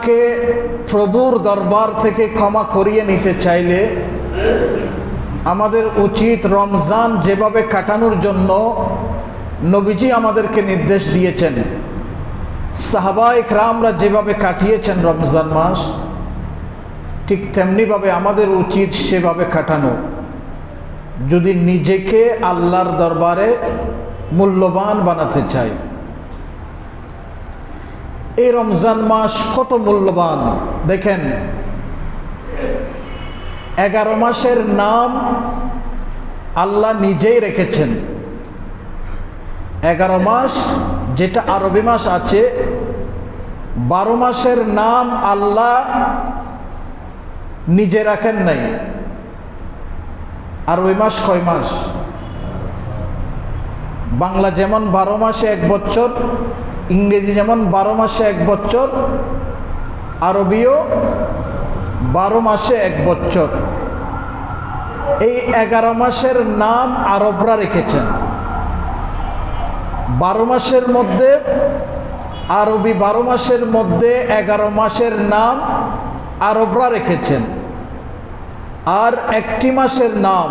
কে প্রভুর দরবার থেকে ক্ষমা করিয়ে নিতে চাইলে আমাদের উচিত রমজান যেভাবে কাটানোর জন্য নবীজি আমাদেরকে নির্দেশ দিয়েছেন, সাহাবায়ে কেরামরা যেভাবে কাটিয়েছেন রমজান মাস, ঠিক তেমনিভাবে আমাদের উচিত সেভাবে কাটানো, যদি নিজেকে আল্লাহর দরবারে মূল্যবান বানাতে চাই। এই রমজান মাস কত মূল্যবান দেখেন। 11 মাসের নাম আল্লাহ নিজেই রেখেছেন। 11 মাস যেটা আরবি মাস আছে, 12 মাসের নাম আল্লাহ নিজে রাখেন নাই। আরবি মাস কয় মাস? বাংলা যেমন 12 মাসে 1 বছর, ইংরেজি যেমন 12 মাসে 1 বছর, আরবিও 12 মাসে 1 বছর। এই 11 মাসের নাম আরবরা রেখেছেন। 12 মাসের মধ্যে, আরবি 12 মাসের মধ্যে 11 মাসের নাম আরবরা রেখেছেন। আর একটি মাসের নাম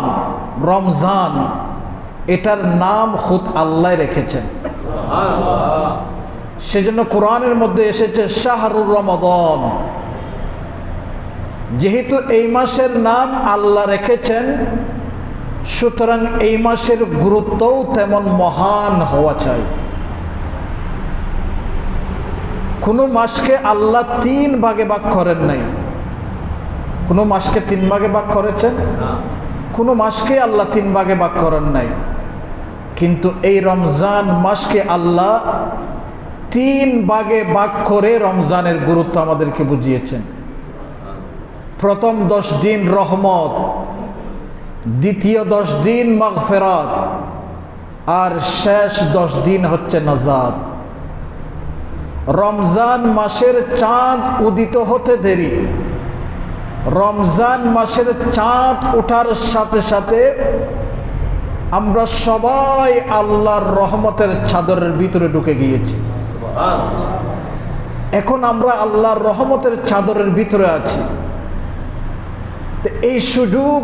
রমজান, এটার নাম খুদ আল্লাহ রেখেছেন। সেজন্য কোরআনের মধ্যে এসেছে শাহরুর রমাদান। যেহেতু এই মাসের নাম আল্লাহ রেখেছেন, সুতরাং এই মাসের গুরুত্বও তেমন মহান হওয়া চাই। কোনো মাসকে আল্লাহ 3 ভাগে ভাগ করেন নাই। কোনো মাসকে 3 ভাগে ভাগ করেছেন? কোনো মাসকে আল্লাহ 3 ভাগে ভাগ করেন নাই। কিন্তু এই রমজান মাসকে আল্লাহ 3 ভাগে ভাগ করে রমজানের গুরুত্ব আমাদেরকে বুঝিয়েছেন। প্রথম 10 দিন রহমত, দ্বিতীয় 10 দিন মাগফিরাত, আর শেষ 10 দিন হচ্ছে নাজাত। রমজান মাসের চাঁদ উদিত হতে দেরি, রমজান মাসের চাঁদ ওঠার সাথে সাথে আমরা সবাই আল্লাহর রহমতের চাদরের ভিতরে ঢুকে গিয়েছি। এখন আমরা আল্লাহর রহমতের চাদরের ভিতরে আছি। এই সুযোগ,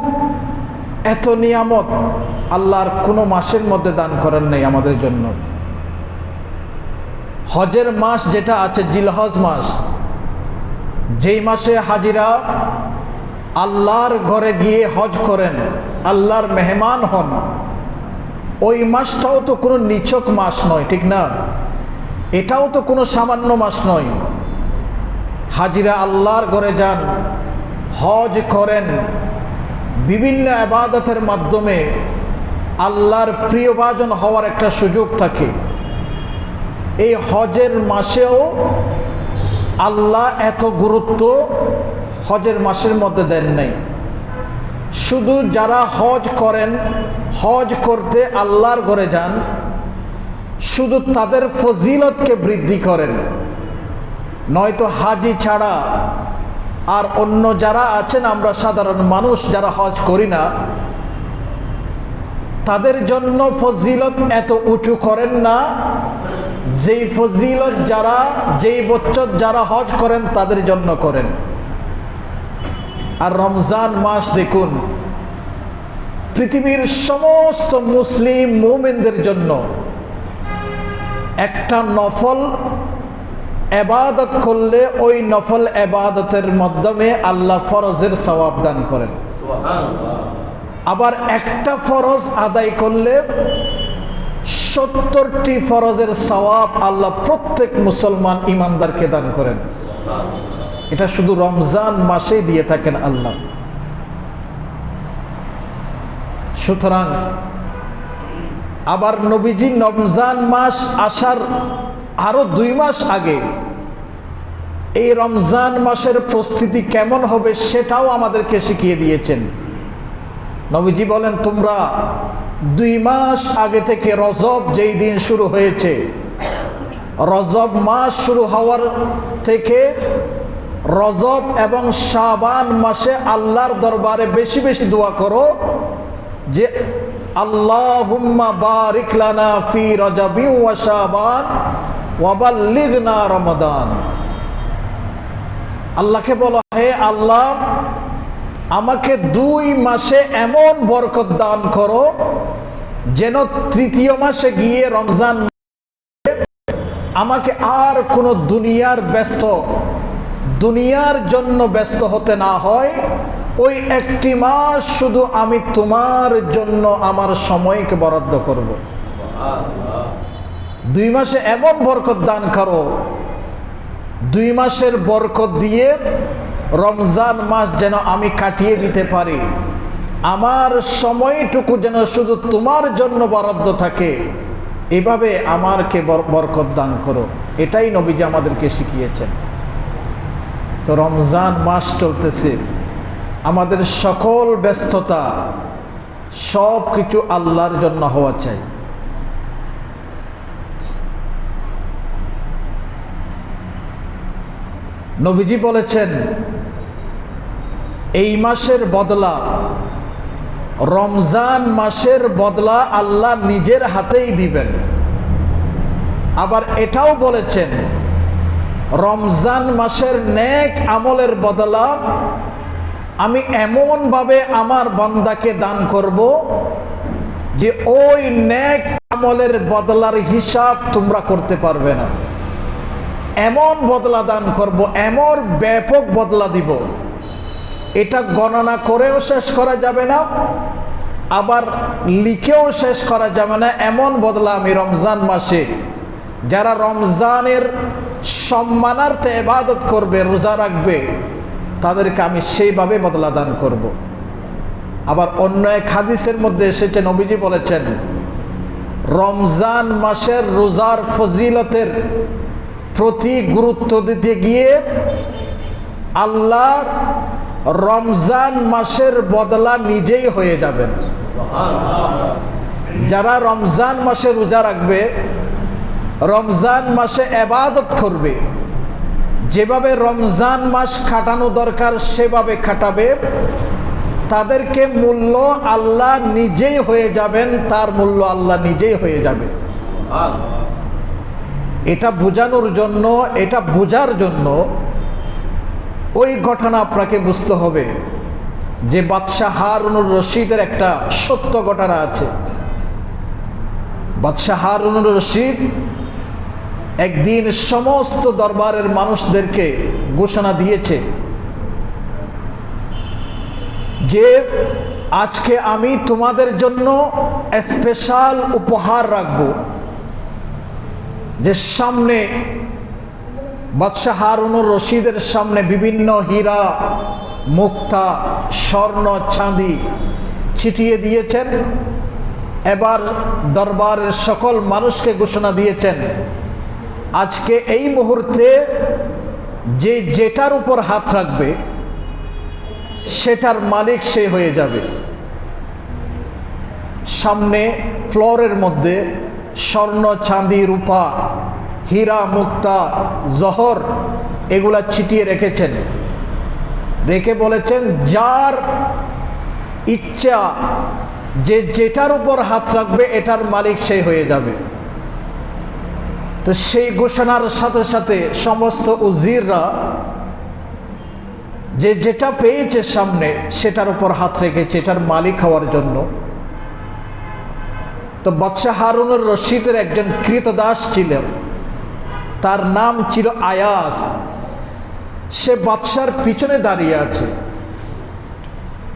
এত নিয়ামত আল্লাহর কোনো মাসের মধ্যে দান করেন নাই আমাদের জন্য। হজের মাস যেটা আছে, জিলহজ মাস, যেই মাসে হাজিরা আল্লাহর ঘরে গিয়ে হজ করেন, আল্লাহর মেহমান হন, ওই মাসটাও তো কোনো নিছক মাস নয়, ঠিক না? এটাও তো কোনো সামান্য মাস নয়। হাজিরা আল্লাহর ঘরে যান, হজ করেন, বিভিন্ন ইবাদতের মাধ্যমে আল্লাহর প্রিয়ভাজন হওয়ার একটা সুযোগ থাকে। এই হজের মাসেও আল্লাহ এত গুরুত্ব হজের মাসের মধ্যে দেন নাই। শুধু যারা হজ করেন, হজ করতে আল্লাহর ঘরে যান, শুধু তাদের ফজিলতকে বৃদ্ধি করেন। নয়তো হাজি ছাড়া আর অন্য যারা আছেন, আমরা সাধারণ মানুষ যারা হজ করি না, তাদের জন্য ফজিলত এত উঁচু করেন না যেই ফজিলত যারা, যেই বছর যারা হজ করেন তাদের জন্য করেন। আর রমজান মাস দেখুন, পৃথিবীর সমস্ত মুসলিম মুমিনদের জন্য একটা নফল এবাদত করলে ওই নফল এবাদতের মাধ্যমে আল্লাহ ফরজের সওয়াব দান করেন। আবার একটা ফরজ আদায় করলে 70টি ফরজের সওয়াব আল্লাহ প্রত্যেক মুসলমান ইমানদারকে দান করেন। এটা শুধু রমজান মাসেই দিয়ে থাকেন আল্লাহ। সুতরাং আবার নবীজি রমজান মাস আসার আরো 2 মাস আগে এই রমজান মাসের প্রস্তুতি কেমন হবে সেটাও আমাদেরকে শিখিয়ে দিয়েছেন। নবীজি বলেন, তোমরা 2 মাস আগে থেকে, রজব যেই দিন শুরু হয়েছে, রজব মাস শুরু হওয়ার থেকে রজব এবং শাবান মাসে আল্লাহর দরবারে বেশি বেশি দোয়া করো যে আল্লাহুম্মা বারিক লানা ফি রজবি ওয়া শাবান ওয়া বাল্লিগনা রমাদান। আল্লাহকে বলো, হে আল্লাহ, আমাকে 2 মাসে এমন বরকত দান করো যেন তৃতীয় মাসে গিয়ে রমজান আমাকে আর কোনো দুনিয়ার জন্য ব্যস্ত হতে না হয়। ওই 1টি মাস শুধু আমি তোমার জন্য আমার সময়কে বরাদ্দ করব। 2 মাসে এমন বরকত দান করো, 2 মাসের বরকত দিয়ে রমজান মাস যেন আমি কাটিয়ে দিতে পারি, আমার সময়টুকু যেন শুধু তোমার জন্য বরাদ্দ থাকে, এভাবে আমাকে বরকত দান করো। এটাই নবীজি আমাদেরকে শিখিয়েছেন। তো রমজান মাস চলতেছে, আমাদের সকল ব্যস্ততা সব কিছু আল্লাহর জন্য হওয়া চাই। নবীজি বলেছেন, এই মাসের বদলা, রমজান মাসের বদলা আল্লাহ নিজের হাতেই দিবেন। আবার এটাও বলেছেন, রমজান মাসের নেক আমলের বদলা আমি এমনভাবে আমার বান্দাকে দান করব যে ওই নেক আমলের বদলার হিসাব তোমরা করতে পারবে না। এমন বদলা দান করব, এমন ব্যাপক বদলা দিব, এটা গণনা করেও শেষ করা যাবে না, আবার লিখেও শেষ করা যাবে না। এমন বদলা আমি রমজান মাসে যারা রমজানের সম্মানার্থে ইবাদত করবে, রোজা রাখবে, তাদেরকে আমি সেইভাবে বদলা দান করব। আবার অন্য এক হাদিসের মধ্যে এসেছে, নবীজি বলেছেন, রমজান মাসের রোজার ফজিলতের প্রতি গুরুত্ব দিতে গিয়ে আল্লাহ রমজান মাসের বদলা নিজেই হয়ে যাবেন। যারা রমজান মাসে রোজা রাখবে, রমজান মাসে ইবাদত করবে, যেভাবে রমজান মাস কাটানো দরকার সেভাবে কাটাবে, তাদেরকে মূল্য আল্লাহ নিজেই হয়ে যাবেন, তার মূল্য আল্লাহ নিজেই হয়ে যাবে। এটা বোঝানোর জন্য, এটা বোঝার জন্য ওই ঘটনা আপনাকে বুঝতে হবে যে বাদশাহ হারুনুর রশিদের একটা সত্য ঘটনা আছে। বাদশাহ হারুনুর রশিদ একদিন সমস্ত দরবারের মানুষদেরকে ঘোষণা দিয়েছে যে আজকে আমি তোমাদের জন্য স্পেশাল উপহার রাখব। যে সামনে বাদশাহ হারুনুর রশিদের সামনে বিভিন্ন হীরা, মুক্তা, স্বর্ণ, চাঁদি ছিটিয়ে দিয়েছেন। এবার দরবারের সকল মানুষকে ঘোষণা দিয়েছেন, আজকে এই মুহূর্তে যে যেটার উপর হাত রাখবে সেটার মালিক সে হয়ে যাবে। সামনে ফ্লোরের মধ্যে স্বর্ণ, চাঁদি, রূপা, হীরা, মুক্তা, জহর এগুলা ছিটিয়ে রেখেছেন। রেখে বলেছেন, যার ইচ্ছা যে যেটার উপর হাত রাখবে এটার মালিক সেই হয়ে যাবে। তো সেই ঘোষণার সাথে সাথে সমস্ত উজিররা যে যেটা পেয়েছে সামনে সেটার উপর হাত রেখেছে এটার মালিক হওয়ার জন্য। তো বাদশাহ হারুনুর রশিদের একজন কৃতদাস ছিলেন, তার নাম ছিল আয়াস। সে বাদশার পিছনে দাঁড়িয়ে আছে,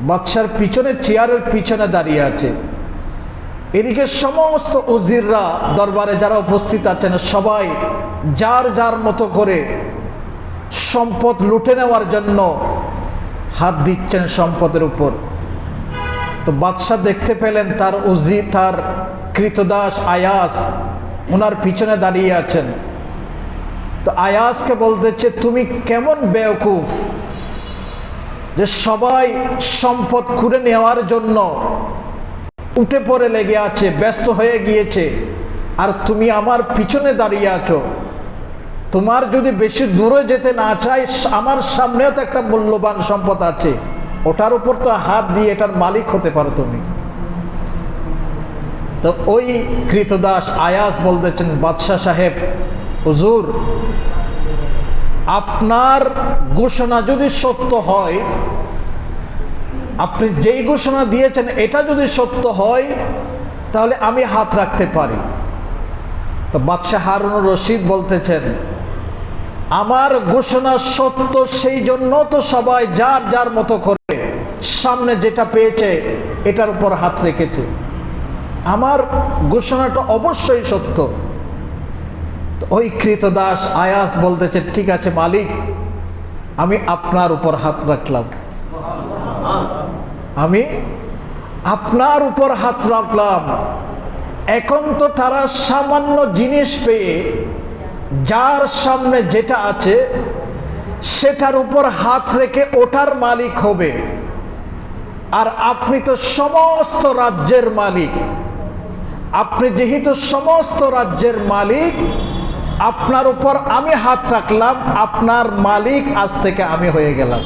বাদশার পিছনে, চেয়ারের পিছনে দাঁড়িয়ে আছে। এদিকে সমস্ত উজিররা দরবারে যারা উপস্থিত আছেন সবাই যার যার মতো করে সম্পদ লুটে নেওয়ার জন্য হাত দিচ্ছেন সম্পদের উপর। তো বাদশাহ দেখতে পেলেন তার তার কৃতদাস আয়াস ওনার পিছনে দাঁড়িয়ে আছেন। তো আয়াসকে বলতেছে, তুমি কেমন বেওকুফ যে সবাই সম্পদ খুঁড়ে নেওয়ার জন্য উঠে পড়ে লেগে আছে, ব্যস্ত হয়ে গিয়েছে, আর তুমি আমার পিছনে দাঁড়িয়ে আছো। তোমার যদি বেশি দূরে যেতে না চাই, আমার সামনেও তো একটা মূল্যবান সম্পদ আছে, ওটার উপর তো হাত দিয়ে এটার মালিক হতে পারো তুমি। তো ওই কৃতদাস আয়াস বলতেছেন, বাদশাহ সাহেব, হুজুর আপনার ঘোষণা যদি সত্য হয়, আপনি যেই ঘোষণা দিয়েছেন এটা যদি সত্য হয়, তাহলে আমি হাত রাখতে পারি। তো বাদশাহ হারুনুর রশিদ বলতেছেন, আমার ঘোষণা সত্য, সেই জন্য তো সবাই যার যার মতো করে সামনে যেটা পেয়েছে এটার উপর হাত রেখেছে। আমার ঘোষণাটা অবশ্যই সত্য। ওই কৃতদাস আয়াস বলতেছে, ঠিক আছে মালিক, আমি আপনার উপর হাত রাখলাম, আমি আপনার উপর হাত রাখলাম। এখন তো তারা সামান্য জিনিস পেয়ে যার সামনে যেটা আছে সেটার উপর হাত রেখে ওটার মালিক হবে, আর আপনি তো সমস্ত রাজ্যের মালিক। আপনি যেহেতু সমস্ত রাজ্যের মালিক, আপনার উপর আমি হাত রাখলাম, আপনার মালিক আজ থেকে আমি হয়ে গেলাম।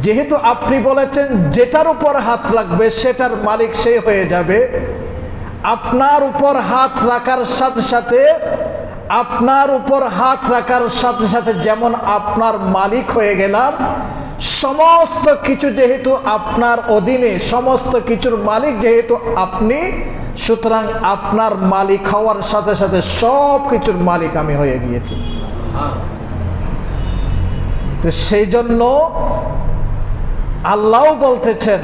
যেহেতু আপনি বলেছেন যেটার উপর হাত রাখবে সেটার মালিক সে হয়ে যাবে, আপনার উপর হাত রাখার সাথে সাথে, আপনার উপর হাত রাখার সাথে সাথে যেমন আপনার মালিক হয়ে গেলাম, সমস্ত কিছু যেহেতু আপনার অধীনে, সমস্ত কিছুর মালিক যেহেতু আপনি, সুতরাং আপনার মালিক হওয়ার সাথে সাথে সব কিছুর মালিক আমি হয়ে গিয়েছি। তো সেই জন্য আল্লাহ বলতেছেন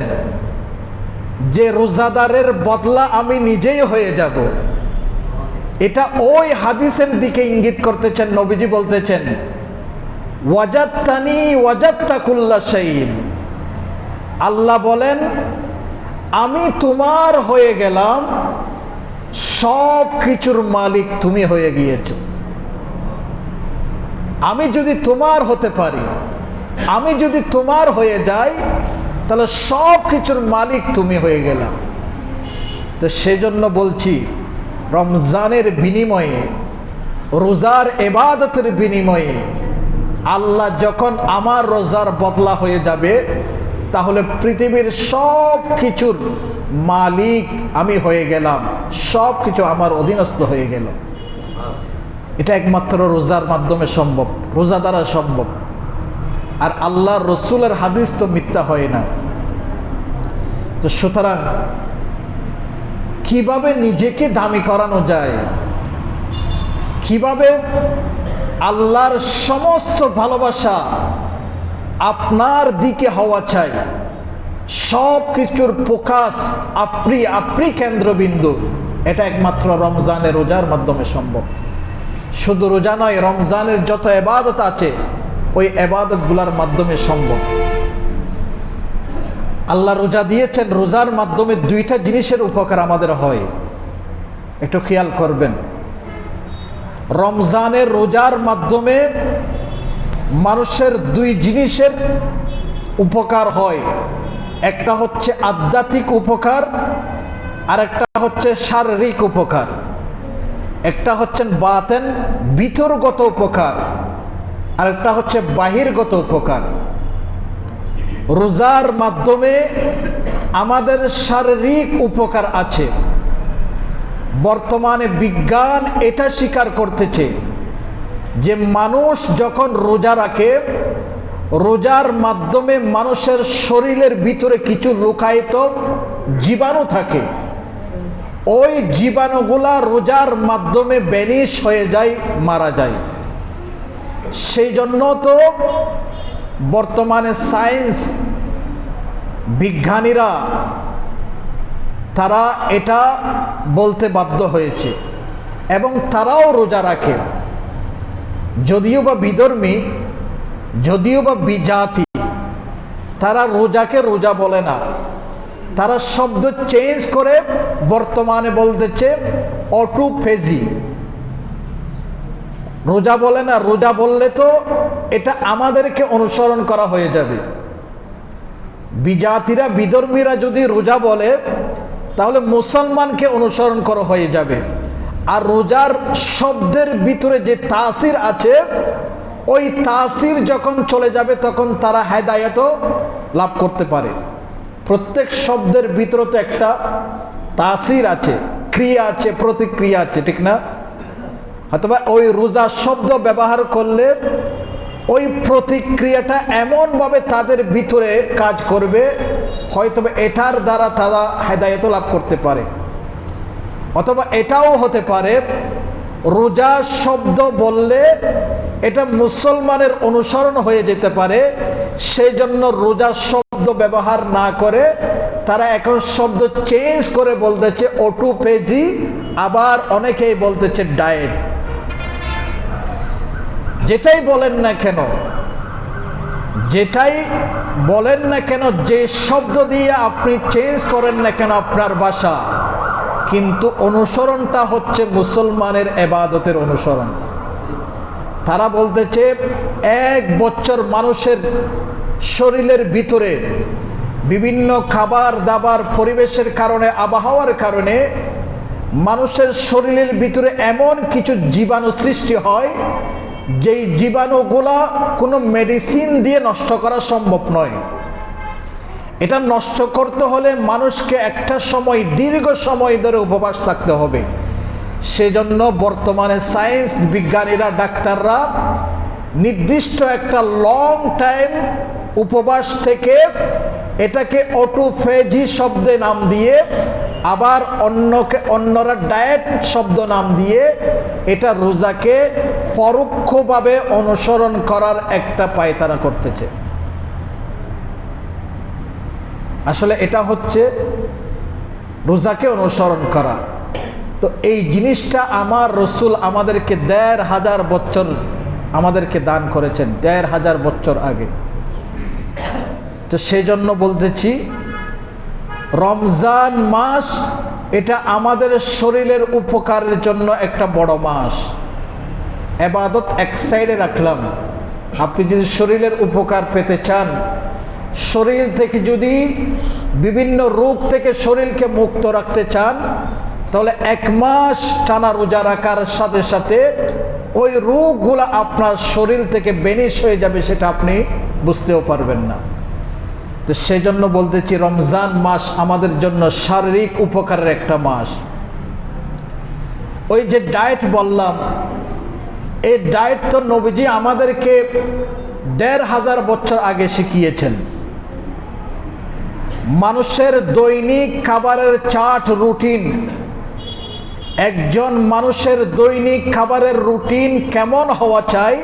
যে রোজাদারের বদলা আমি নিজেই হয়ে যাব। এটা ওই হাদিসের দিকে ইঙ্গিত করতেছেন। নবীজি বলতেছেন, ওয়াজাদতানি ওয়াজাদতা কুল্লা শাইইন। আল্লাহ বলেন, আমি তোমার হয়ে গেলাম, সব কিছুর মালিক তুমি হয়ে গিয়েছো। আমি যদি তোমার হতে পারি, আমি যদি তোমার হয়ে যাই, তাহলে সব কিছুর মালিক তুমি হয়ে গেলাম। তো সেজন্য বলছি, রমজানের বিনিময়ে, রোজার ইবাদতের বিনিময়ে আল্লাহ যখন আমার রোজার বদলা হয়ে যাবে, তাহলে পৃথিবীর সব কিছুর মালিক আমি হয়ে গেলাম, সব কিছু আমার অধীনস্থ হয়ে গেল। এটা একমাত্র রোজার মাধ্যমে সম্ভব, রোজা দ্বারা সম্ভব। আর আল্লাহর রসুলের হাদিস তো মিথ্যা হয় না। তো সুতরাং কিভাবে নিজেকে দামি করানো যায়, কিভাবে আল্লাহর সমস্ত ভালোবাসা আপনার দিকে হওয়া চাই, সব কিছুর ফোকাস আপনি কেন্দ্রবিন্দু, এটা একমাত্র রমজানের রোজার মাধ্যমে সম্ভব। শুধু রোজা নয়, রমজানের যত ইবাদত আছে ওই ইবাদতগুলোর মাধ্যমে সম্ভব। আল্লাহ রোজা দিয়েছেন, রোজার মাধ্যমে দুইটা জিনিসের উপকার আমাদের হয়, একটু খেয়াল করবেন। রমজানের রোজার মাধ্যমে মানুষের দুই জিনিসের উপকার হয়। একটা হচ্ছে আধ্যাত্মিক উপকার, আর একটা হচ্ছে শারীরিক উপকার। একটা হচ্ছেন বাতেন, ভিতরগত উপকার, আর একটা হচ্ছে বাহিরগত উপকার। রোজার মাধ্যমে আমাদের শারীরিক উপকার আছে। বর্তমানে বিজ্ঞান এটা স্বীকার করতেছে যে মানুষ যখন রোজা রাখে, রোজার মাধ্যমে মানুষের শরীরের ভিতরে কিছু লুকায়িত জীবাণু থাকে। ওই জীবাণুগুলা রোজার মাধ্যমে ভ্যানিশ হয়ে যায়, মারা যায়। সেই জন্য তো বর্তমানে সায়েন্স বিজ্ঞানীরা তারা এটা বলতে বাধ্য হয়েছে এবং তারাও রোজা রাখে। যদিও বা বিধর্মী, যদিও বা বিজাতি, তারা রোজাকে রোজা বলে না, তারা শব্দ চেঞ্জ করে বর্তমানে বলতেছে অটোফেজি। রোজা বলে না, রোজা বললে তো এটা আমাদেরকে অনুসরণ করা হয়ে যাবে। বিজাতিরা, বিধর্মীরা যদি রোজা বলে তাহলে মুসলমানকে অনুসরণ করা হয়ে যাবে। আর রোজার শব্দের ভিতরে যে তাসির আছে, ওই তাসির যখন চলে যাবে তখন তারা হেদায়েতও লাভ করতে পারে। প্রত্যেক শব্দের ভিতরে তো একটা তাসির আছে, ক্রিয়া আছে, প্রতিক্রিয়া আছে, ঠিক না? অথবা ওই রোজা শব্দ ব্যবহার করলে ওই প্রতিক্রিয়াটা এমনভাবে তাদের ভিতরে কাজ করবে, হয়তো এটার দ্বারা তারা হেদায়েত লাভ করতে পারে। অথবা এটাও হতে পারে রোজা শব্দ বললে এটা মুসলমানের অনুসরণ হয়ে যেতে পারে, সেই জন্য রোজা শব্দ ব্যবহার না করে তারা এখন শব্দ চেঞ্জ করে বলতেছে অটোপেজি, আবার অনেকেই বলতেছে ডায়েট। যেটাই বলেন না কেন, যেটাই বলেন না কেন, যে শব্দ দিয়ে আপনি চেঞ্জ করেন না কেন আপনার ভাষা, কিন্তু অনুসরণটা হচ্ছে মুসলমানের ইবাদতের অনুসরণ। তারা বলতেছে 1 বছর মানুষের শরীরের ভিতরে বিভিন্ন খাবার দাবার পরিবেশের কারণে, আবহাওয়ার কারণে মানুষের শরীরের ভিতরে এমন কিছু জীবাণু সৃষ্টি হয় যেই জীবাণুগুলা কোনো মেডিসিন দিয়ে নষ্ট করা সম্ভব নয়। এটা নষ্ট করতে হলে মানুষকে একটা সময়, দীর্ঘ সময় ধরে উপবাস থাকতে হবে। সেজন্য বর্তমানে সায়েন্স বিজ্ঞানীরা, ডাক্তাররা নির্দিষ্ট একটা লং টাইম উপবাস থেকে এটাকে অটোফেজি শব্দে নাম দিয়ে, আবার অন্যরা ডায়েট শব্দ নাম দিয়ে এটা রোজাকে পরোক্ষভাবে অনুসরণ করার একটা পায়তারা করতেছে। আসলে এটা হচ্ছে রোজাকে অনুসরণ করা। তো এই জিনিসটা আমার রসুল আমাদেরকে ১৫০০ বছর আমাদেরকে দান করেছেন, ১৫০০ বছর আগে। তো সেই জন্য বলতেছি রমজান মাস এটা আমাদের শরীরের উপকারের জন্য একটা বড় মাস। ইবাদত এক সাইডে রাখলাম, আপনি যদি শরীরের উপকার পেতে চান, শরীর থেকে যদি বিভিন্ন রোগ থেকে শরীরকে মুক্ত রাখতে চান, তাহলে 1 মাস টানা রোজা রাখার সাথে সাথে ওই রোগগুলো আপনার শরীর থেকে বেনিশ হয়ে যাবে, সেটা আপনি বুঝতেও পারবেন না। তো সেই জন্য বলতেছি রমজান মাস আমাদের জন্য শারীরিক উপকারের একটা মাস। ওই যে ডায়েট বললাম, এই ডায়েট তো নবীজি আমাদেরকে ১৫০০ বছর আগে শিখিয়েছেন। মানুষের দৈনিক খাবারের চার্ট, রুটিন, একজন মানুষের দৈনিক খাবারের রুটিন কেমন হওয়া চাই,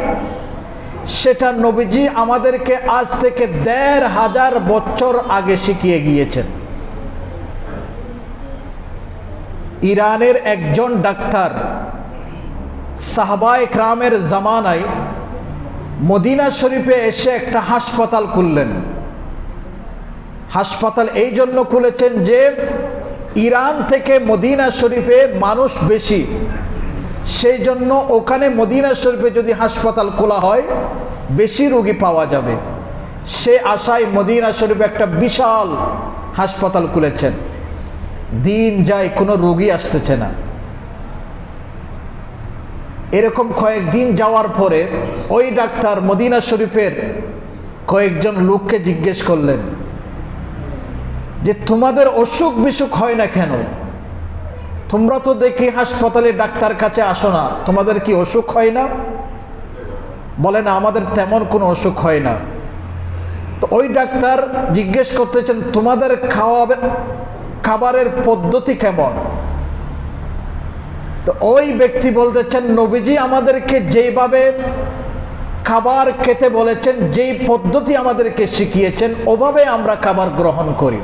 সেটা নবীজি আমাদেরকে আজ থেকে ১৫০০ বছর আগে শিখিয়ে গিয়েছেন। ইরানের একজন ডাক্তার সাহাবায়ে কেরামের জামানায় মদিনা শরীফে এসে একটা হাসপাতাল খুললেন। হাসপাতাল এই জন্য খুলেছেন যে ইরান থেকে মদিনা শরীফে মানুষ বেশি, সেই জন্য ওখানে মদিনা শরীফে যদি হাসপাতাল খোলা হয় বেশি রোগী পাওয়া যাবে। সে আশায় মদিনা শরীফে একটা বিশাল হাসপাতাল খুলেছেন। দিন যায় কোনো রোগী আসতেছে না। এরকম কয়েকদিন যাওয়ার পরে ওই ডাক্তার মদিনা শরীফের কয়েকজন লোককে জিজ্ঞেস করলেন যে তোমাদের অসুখ বিসুখ হয় না কেন? তোমরা তো দেখি হাসপাতালে ডাক্তার কাছে আসো না, তোমাদের কি অসুখ হয় না? বলে না, আমাদের তেমন কোনো অসুখ হয় না। তো ওই ডাক্তার জিজ্ঞেস করতেছেন তোমাদের খাবারের পদ্ধতি কেমন? তো ওই ব্যক্তি বলতেছেন নবীজি আমাদেরকে যেইভাবে খাবার খেতে বলেছেন, যেই পদ্ধতি আমাদেরকে শিখিয়েছেন, ওভাবে আমরা খাবার গ্রহণ করি।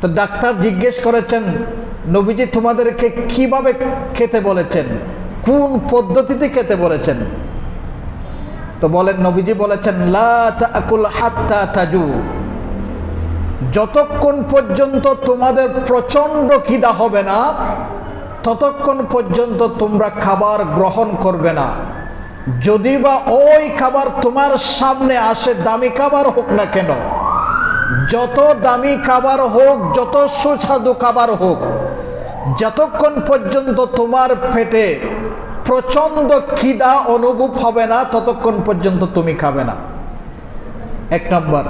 তো ডাক্তার জিজ্ঞেস করেছেন নবীজি তোমাদেরকে কিভাবে খেতে বলেছেন, কোন পদ্ধতিতে খেতে বলেছেন? তো বলেন, নবীজি বলেছেন লা তাকুল হাত্তা তাজু, যতক্ষণ পর্যন্ত তোমাদের প্রচন্ড খিদা হবে না ততক্ষণ পর্যন্ত তোমরা খাবার গ্রহণ করবে না। যদি বা ওই খাবার তোমার সামনে আসে, দামি খাবার হোক না কেন, যত দামি খাবার হোক, যত সুস্বাদু খাবার হোক, যতক্ষণ পর্যন্ত তোমার পেটে প্রচন্ড খিদা অনুভব হবে না ততক্ষণ পর্যন্ত তুমি খাবে না। 1 নম্বর।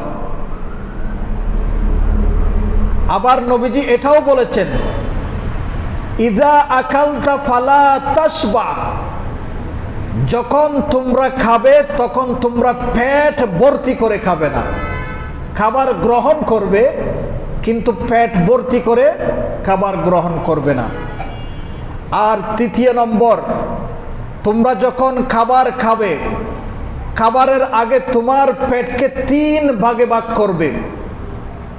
আবার নবীজি এটাও বলেছেন ইদা আকালতা ফালা তাশবা, যখন তোমরা খাবে তখন তোমরা পেট ভর্তি করে খাবে না। খাবার গ্রহণ করবে কিন্তু পেট ভর্তি করে খাবার গ্রহণ করবে না। আর তৃতীয় নম্বর, তোমরা যখন খাবার খাবে, খাবারের আগে তোমার পেটকে 3 ভাগে ভাগ করবে।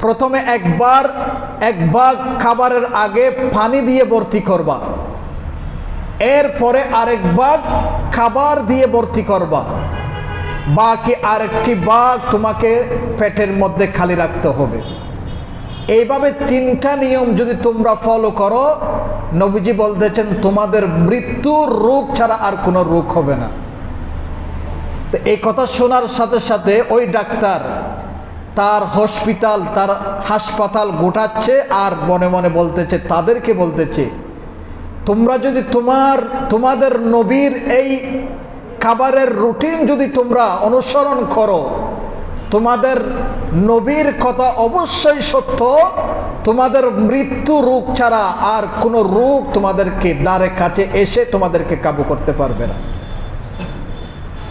প্রথমে এক ভাগ খাবারের আগে পানি দিয়ে ভর্তি করবা, এরপরে আরেক ভাগ খাবার দিয়ে ভর্তি করবা, বাকি আরেকটি ভাগ তোমাকে পেটের মধ্যে খালি রাখতে হবে। এইভাবে 3টা নিয়ম যদি তোমরা ফলো করো, নবীজি বলতেছেন তোমাদের মৃত্যুর রোগ ছাড়া আর কোনো রোগ হবে না। তো এই কথা শোনার সাথে সাথে ওই ডাক্তার তার হাসপাতাল গোটাচ্ছে আর মনে মনে বলতেছে, তাদেরকে বলতেছে, তোমরা যদি তোমাদের নবীর এই খাবারের রুটিন যদি তোমরা অনুসরণ করো, তোমাদের নবীর কথা অবশ্যই সত্য, তোমাদের মৃত্যু রোগ ছাড়া আর কোনো রোগ তোমাদেরকে দ্বারের কাছে এসে তোমাদেরকে কাবু করতে পারবে না।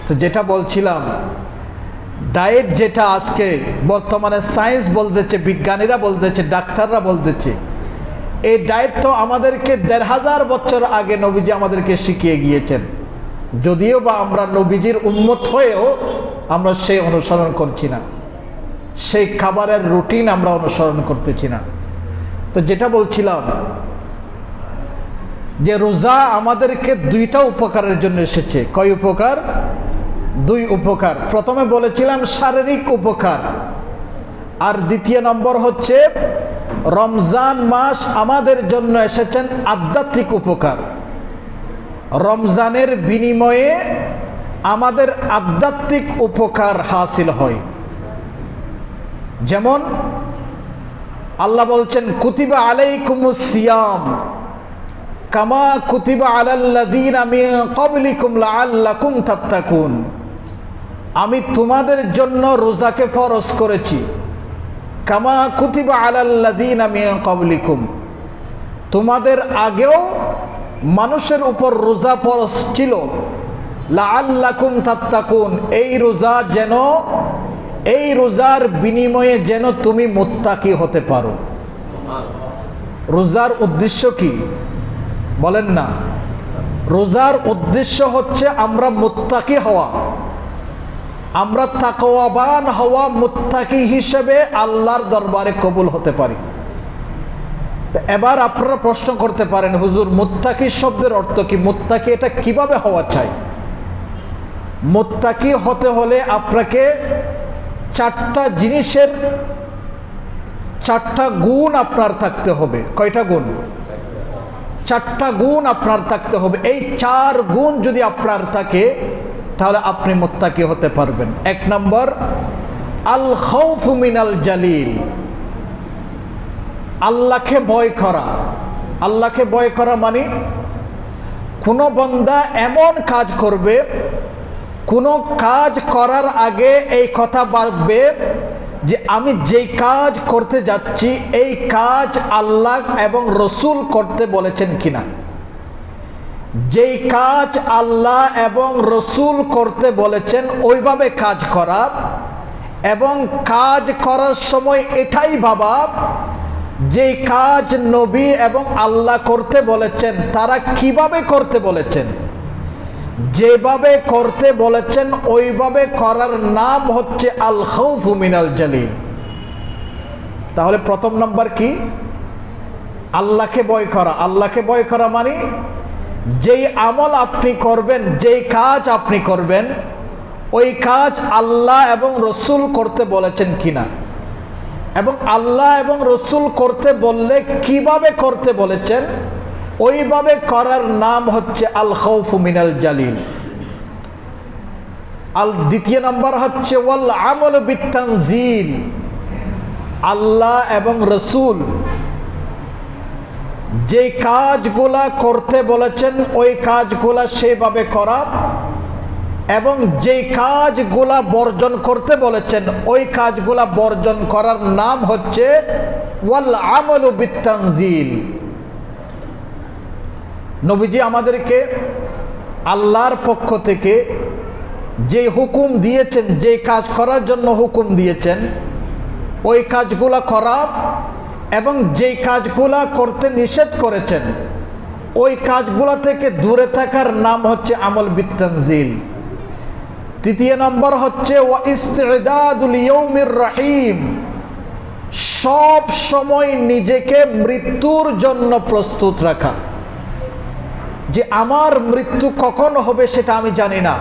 তো যেটা বলছিলাম, ডায়েট যেটা আজকে বর্তমানে সায়েন্স বলতেছে, বিজ্ঞানীরা বলতেছে, ডাক্তাররা বলতেছে, এই ডায়েট তো আমাদেরকে 1500 বছর আগে নবীজি আমাদেরকে শিখিয়ে গিয়েছেন। যদিও বা আমরা নবীজির উম্মত হয়েও আমরা সেই অনুসরণ করছি না, সেই খাবারের রুটিন আমরা অনুসরণ করতেছি না। তো যেটা বলছিলাম যে রোজা আমাদেরকে 2টা উপকারের জন্য এসেছে। কয় উপকার? 2 উপকার। প্রথমে বলেছিলাম শারীরিক উপকার, আর দ্বিতীয় নম্বর হচ্ছে রমজান মাস আমাদের জন্য এসেছেন আধ্যাত্মিক উপকার। রমজানের বিনিময়ে আমাদের আধ্যাত্মিক উপকার হাসিল হয়। যেমন আল্লাহ বলছেন, কুতিবা আলাইকুমুস সিয়াম কামা কুতিবা আলাল্লাযীনা মিন ক্বাবলিকুম লাআল্লাকুম তাত্তাকুন। আমি তোমাদের জন্য রোজাকে ফরজ করেছি, কামা কুতিবা আলাল্লাযীনা মিন ক্বাবলিকুম, তোমাদের আগেও মানুষের উপর রোজা ফরজ ছিল, লাআল্লাকুম তাত্তাকুন, এই রোজার বিনিময়ে যেন তুমি মুত্তাকি হতে পারো। রোজার উদ্দেশ্য কি বলেন না? রোজার উদ্দেশ্য হচ্ছে আমরা মুত্তাকি হওয়া, আমরা তাকওয়াবান হওয়া, মুত্তাকি হিসেবে আল্লাহর দরবারে কবুল হতে পারি। তো এবার আপনারা প্রশ্ন করতে পারেন, হুজুর মুত্তাকি শব্দের অর্থ কি? মুত্তাকি এটা কিভাবে হওয়া চাই? মুত্তাকি হতে হলে আপনাকে 4টা জিনিসের 4টা গুণ আপনার থাকতে হবে। কয়টা গুণ? 4টা গুণ আপনার থাকতে হবে। এই 4 গুণ যদি আপনার থাকে তাহলে আপনি মুত্তাকি হতে পারবেন। 1 নম্বর, আল খাউফু মিনাল জালিল, আল্লাহকে ভয় করা। আল্লাহকে ভয় করা মানে কোনো বান্দা এমন কাজ করবে, কোনো কাজ করার আগে এই কথা ভাববে যে আমি যেই কাজ করতে যাচ্ছি এই কাজ আল্লাহ এবং রসুল করতে বলেছেন কিনা। যেই কাজ আল্লাহ এবং রসুল করতে বলেছেন ওইভাবে কাজ করা, এবং কাজ করার সময় এটাই ভাবা যেই কাজ নবী এবং আল্লাহ করতে বলেছেন তারা কিভাবে করতে বলেছেন, যেভাবে করতে বলেছেন ওইভাবে করার নাম হচ্ছে আল খাউফু মিনাল জালিল। তাহলে প্রথম নাম্বার কি? আল্লাহকে ভয় করা। আল্লাহকে ভয় করা মানে যেই আমল আপনি করবেন, যেই কাজ আপনি করবেন ওই কাজ আল্লাহ এবং রসুল করতে বলেছেন কিনা, এবং আল্লাহ এবং রসুল করতে বললে কিভাবে করতে বলেছেন ওইভাবে করার নাম হচ্ছে আল খাউফু মিনাল জালিল। দ্বিতীয় নম্বর হচ্ছে ওয়াল আমল বিত্তানজিল, আল্লাহ এবং রসুল যে কাজগুলা করতে বলেছেন ওই কাজগুলা সেভাবে করা, এবং যে কাজগুলা বর্জন করতে বলেছেন ওই কাজগুলা বর্জন করার নাম হচ্ছে ওয়াল আমল বিত্তানজিল। নবীজি আমাদেরকে আল্লাহর পক্ষ থেকে যে হুকুম দিয়েছেন, যে কাজ করার জন্য হুকুম দিয়েছেন, ওই কাজগুলা করা এবং যেই কাজগুলা করতে নিষেধ করেছেন ওই কাজগুলা থেকে দূরে থাকার নাম হচ্ছে আমল বিত্তানজিল। তৃতীয় নম্বর হচ্ছে ওয়া ইস্তিদাদুল ইয়াউমির রহিম, সব সময় নিজেকে মৃত্যুর জন্য প্রস্তুত রাখা, যে আমার মৃত্যু কখন হবে সেটা আমি জানি না,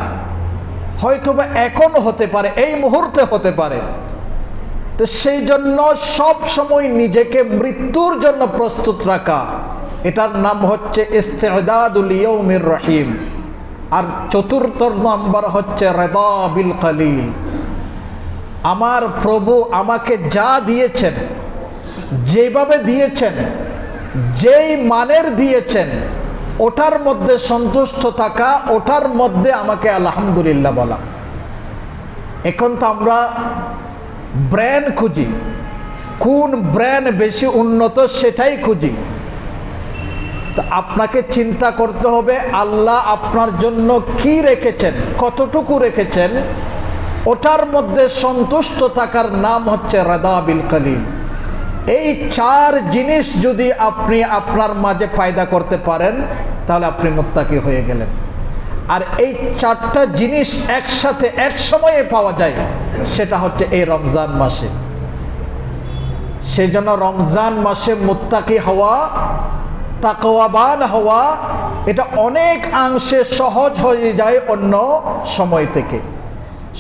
হয়তোবা এখন হতে পারে, এই মুহূর্তে হতে পারে। তো সেই জন্য সব সময় নিজেকে মৃত্যুর জন্য প্রস্তুত রাখা, এটার নাম হচ্ছে ইস্তিদাদুল ইয়াউমির রহিম। আর চতুর্থ নম্বর হচ্ছে রিদা বিল কলিল, আমার প্রভু আমাকে যা দিয়েছেন, যেভাবে দিয়েছেন, যেই মানের দিয়েছেন, ওটার মধ্যে সন্তুষ্ট থাকা, ওটার মধ্যে আমাকে আলহামদুলিল্লাহ বলা। এখন তো আমরা ব্র্যান খুঁজি, কোন ব্র্যান বেশি উন্নত সেটাই খুঁজি। তো আপনাকে চিন্তা করতে হবে আল্লাহ আপনার জন্য কি রেখেছেন, কতটুকু রেখেছেন, ওটার মধ্যে সন্তুষ্ট থাকার নাম হচ্ছে রিদা বিল কলিল। এই চার জিনিস যদি আপনি আপনার মাঝে পয়দা করতে পারেন তাহলে আপনি মুত্তাকি হয়ে গেলেন। আর এই চারটা জিনিস একসাথে এক সময়ে পাওয়া যায়, সেটা হচ্ছে এই রমজান মাসে। সেই জন্য রমজান মাসে মুত্তাকি হওয়া, তাকওয়াবান হওয়া, এটা অনেক অংশে সহজ হয়ে যায় অন্য সময় থেকে।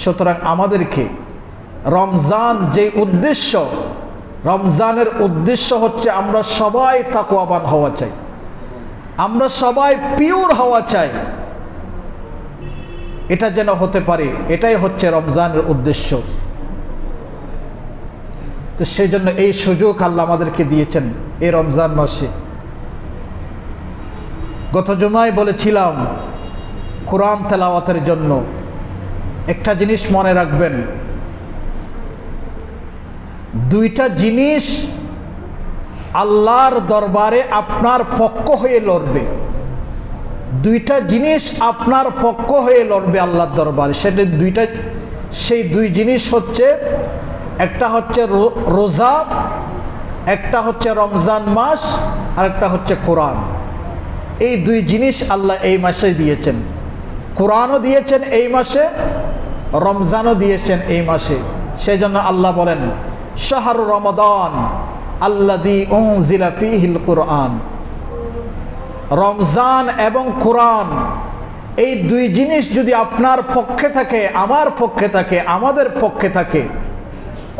সুতরাং আমাদেরকে রমজান যে উদ্দেশ্য, রমজানের উদ্দেশ্য হচ্ছে আমরা সবাই তাকওয়াবান হওয়া চাই, আমরা সবাই পিওর হওয়া চাই, এটা যেন হতে পারে, এটাই হচ্ছে রমজানের উদ্দেশ্য। তো সেই জন্য এই সুযোগ আল্লাহ আমাদেরকে দিয়েছেন এই রমজান মাসে। গত জুমায় বলেছিলাম কোরআন তেলাওয়াতের জন্য একটা জিনিস মনে রাখবেন, দুইটা জিনিস আল্লাহর দরবারে আপনার পক্ষ হয়ে লড়বে, দুইটা জিনিস আপনার পক্ষ হয়ে লড়বে আল্লাহর দরবারে। সেটা দুইটা, সেই দুই জিনিস হচ্ছে, একটা হচ্ছে রোজা, একটা হচ্ছে রমজান মাস, আর একটা হচ্ছে কোরআন। এই দুই জিনিস আল্লাহ এই মাসে দিয়েছেন, কোরআনও দিয়েছেন এই মাসে, রমজানও দিয়েছেন এই মাসে। সেই জন্য আল্লাহ বলেন শাহরু রমাদান আল্লাযী উনজিলা ফীহিল কুরআন। রমজান এবং কোরআন, এই দুই জিনিস যদি আপনার পক্ষে থাকে, আমার পক্ষে থাকে, আমাদের পক্ষে থাকে,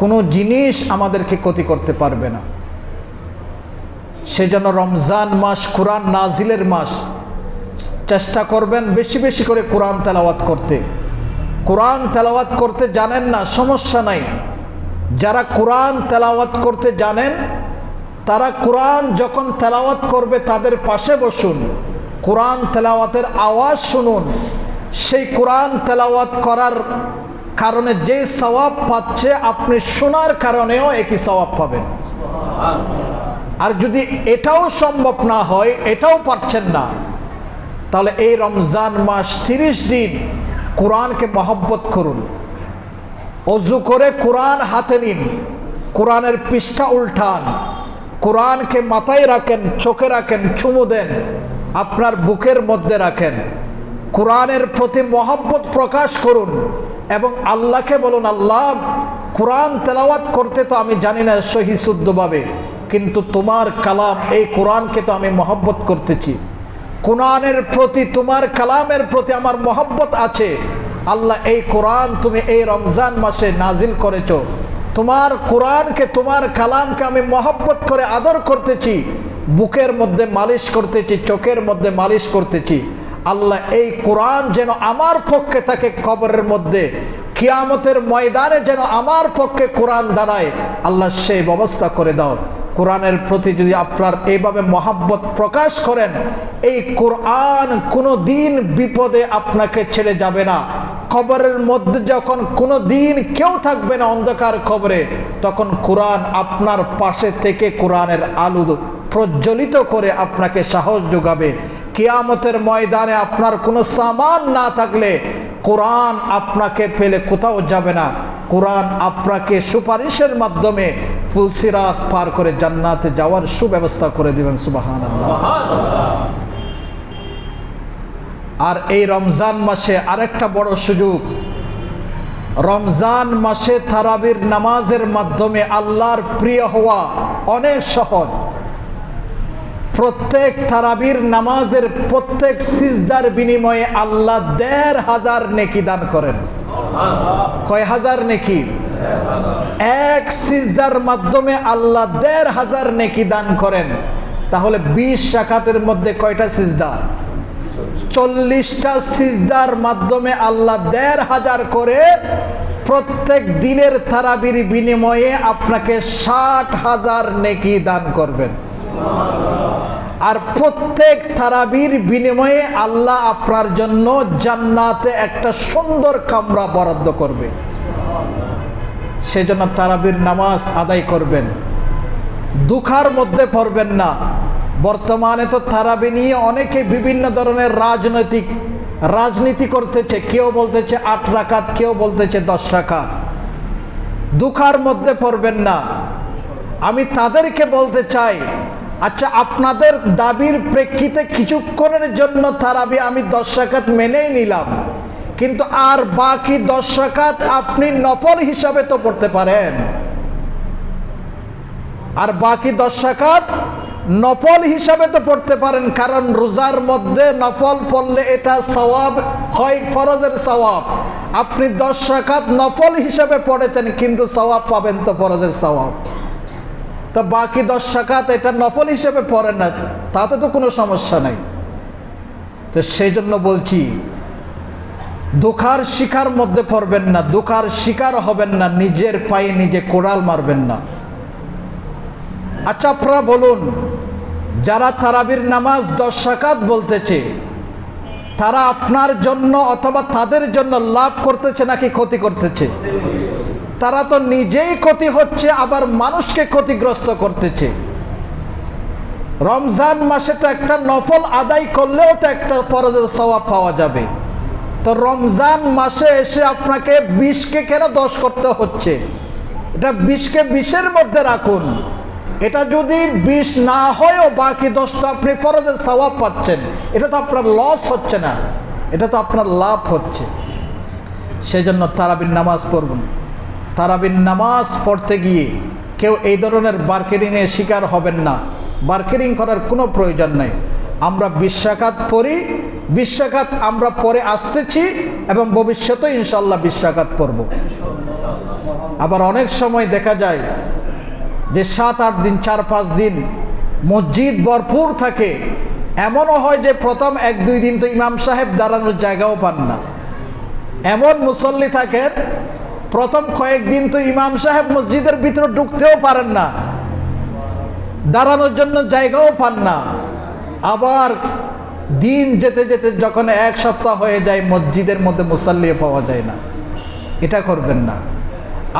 কোনো জিনিস আমাদেরকে ক্ষতি করতে পারবে না। সেজন্য রমজান মাস কোরআন নাজিলের মাস, চেষ্টা করবেন বেশি বেশি করে কোরআন তেলাওয়াত করতে। কোরআন তেলাওয়াত করতে জানেন না, সমস্যা নাই, যারা কোরআন তেলাওয়াত করতে জানেন তারা কোরআন যখন তেলাওয়াত করবে তাদের পাশে বসুন, কোরআন তেলাওয়াতের আওয়াজ শুনুন। সেই কোরআন তেলাওয়াত করার কারণে যে সওয়াব পাচ্ছে, আপনি শোনার কারণেও একই সওয়াব পাবেন। আর যদি এটাও সম্ভব না হয়, এটাও পাচ্ছেন না, তাহলে এই রমজান মাস 30 দিন কোরআনকে মহব্বত করুন। অজু করে কোরআন হাতে নিন, কোরআনের পৃষ্ঠা উল্টান, কোরআনকে মাথায় রাখেন, চোখে রাখেন, চুমু দেন, আপনার বুকের মধ্যে রাখেন। কোরআনের প্রতি মহব্বত প্রকাশ করুন এবং আল্লাহকে বলুন, আল্লাহ কোরআন তেলাওয়াত করতে তো আমি জানি না সহি শুদ্ধভাবে, কিন্তু তোমার কালাম এই কোরআনকে তো আমি মহব্বত করতেছি, কোরআনের প্রতি, তোমার কালামের প্রতি আমার মহব্বত আছে। আল্লাহ এই কোরআন তুমি এই রমজান মাসে নাজিল করেছো, তোমার কোরআনকে, তোমার কালামকে আমি মহব্বত করে আদর করতেছি, বুকের মধ্যে মালিশ করতেছি, চোখের মধ্যে মালিশ করতেছি। আল্লাহ এই কোরআন যেন আমার পক্ষে থাকে, কবরের মধ্যে, কিয়ামতের ময়দানে যেন আমার পক্ষে কোরআন দাঁড়ায়, আল্লাহ সেই ব্যবস্থা করে দাও। কোরআনের প্রতি যদি আপনার এইভাবে মহব্বত প্রকাশ করেন, এই কোরআন কোনো দিন বিপদে আপনাকে ছেড়ে যাবে না। কবরের মধ্যে যখন কোনো দিন কেউ থাকবে না, অন্ধকার কবরে, তখন কোরআন আপনার পাশে থেকে কোরআনের আলো প্রজ্বলিত করে আপনাকে সাহস যোগাবে। কিয়ামতের ময়দানে আপনার কোনো সামান না থাকলে কোরআন আপনাকে ফেলে কোথাও যাবে না। কোরআন আপনাকে সুপারিশের মাধ্যমে ফুলসিরাত পার করে জান্নাতে যাওয়ার সুব্যবস্থা করে দিবেন। সুবহানাল্লাহ। আর এই রমজান মাসে আরেকটা বড় সুযোগ, রমজান মাসে তারাবির নামাজের মাধ্যমে আল্লাহর প্রিয় হওয়া অনেক সহজ। প্রত্যেক তারাবির নামাজের প্রত্যেক সিজদার বিনিময়ে আল্লাহ ১৫০০ নেকি দান করেন। কয় হাজার নেকি? এক সিজদার মাধ্যমে আল্লাহ ১৫০০ নেকি দান করেন। তাহলে ২০ রাকাতের মধ্যে কয়টা সিজদা? ৪০টা সিজদার মাধ্যমে আল্লাহ ১৫০০ করে প্রত্যেক দিনের তারাবির বিনিময়ে আপনাকে ৬০,০০০ নেকি দান করবেন। আর প্রত্যেক তারাবির বিনিময়ে আল্লাহ আপনার জন্য জান্নাতে একটা সুন্দর কামরা বরাদ্দ করবে। সেজন্য তারাবির নামাজ আদায় করবেন, দুঃখার মধ্যে পড়বেন না। বর্তমানে তো তারাবি নিয়ে অনেকে বিভিন্ন ধরনের রাজনীতি করতেছে। কেউ বলতেছে ৮ রাকাত, কেউ বলতেছে ১০ রাকাত। দুঃখার মধ্যে পড়বেন না। আমি তাদেরকে বলতে চাই, আচ্ছা আপনাদের দাবির প্রেক্ষিতে কিছুক্ষণের জন্য তারাবি আমি ১০ রাকাত মেনেই নিলাম, কিন্তু আর বাকি ১০ রাকাত আপনি নফল হিসাবে তো পড়তে পারেন। আর বাকি ১০ রাকাত নফল হিসাবে তো পড়তে পারেন, কারণ রোজার মধ্যে নফল পড়লে এটা সওয়াব হয়, ফরজের সওয়াব। আপনি ১০ রাকাত নফল হিসাবে পড়েছেন, কিন্তু সওয়াব পাবেন তো ফরজের সওয়াব। তো বাকি ১০ রাকাত এটা নফল হিসেবে পড়েন না, তাতে তো কোনো সমস্যা নাই। তো সেই জন্য বলছি, দুঃখার শিকার মধ্যে পড়বেন না, দুঃখার শিকার হবেন না, নিজের পায়ে নিজে কোড়াল মারবেন না। আচ্ছা আপনারা বলুন, যারা তারাবির নামাজ ১০ রাকাত বলতেছে, তারা আপনার জন্য অথবা তাদের জন্য লাভ করতেছে নাকি ক্ষতি করতেছে? তারা তো নিজেই ক্ষতি হচ্ছে, আবার মানুষকে ক্ষতিগ্রস্ত করতেছে। রমজান মাসে তো একটা নফল আদায় করলেও তো একটা ফরজের সওয়াব পাওয়া যাবে। তো রমজান মাসে এসে আপনাকে ২০কে কেন ১০ করতে হচ্ছে? এটা ২০কে ২০-এর মধ্যে রাখুন। এটা যদি ২০ না হয়ও বাকি 10টা আপনি ফরজের সওয়াব পাচ্ছেন, এটা তো আপনার লস হচ্ছে না, এটা তো আপনার লাভ হচ্ছে। সেই জন্য তারাবির নামাজ পড়বেন। তারাবির নামাজ পড়তে গিয়ে কেউ এই ধরনের মার্কেটিংয়ের শিকার হবেন না। মার্কেটিং করার কোনো প্রয়োজন নেই। আমরা ২০ রাকাত পড়ি, ২০ রাকাত আমরা পরে আসতেছি এবং ভবিষ্যতে ইনশাল্লাহ ২০ রাকাত পড়ব। আবার অনেক সময় দেখা যায় যে ৭-৮ দিন, ৪-৫ দিন মসজিদ ভরপুর থাকে। এমনও হয় যে প্রথম ১-২ দিন তো ইমাম সাহেব দাঁড়ানোর জায়গাও পান না। এমন মুসল্লি থাকেন, প্রথম কয়েকদিন তো ইমাম সাহেব মসজিদের ভিতরে ঢুকতেও পারেন না, দাঁড়ানোর জন্য জায়গাও পান না। আবার দিন যেতে যেতে যখন ১ সপ্তাহ হয়ে যায়, মসজিদের মধ্যে মুসল্লি পাওয়া যায় না। এটা করবেন না।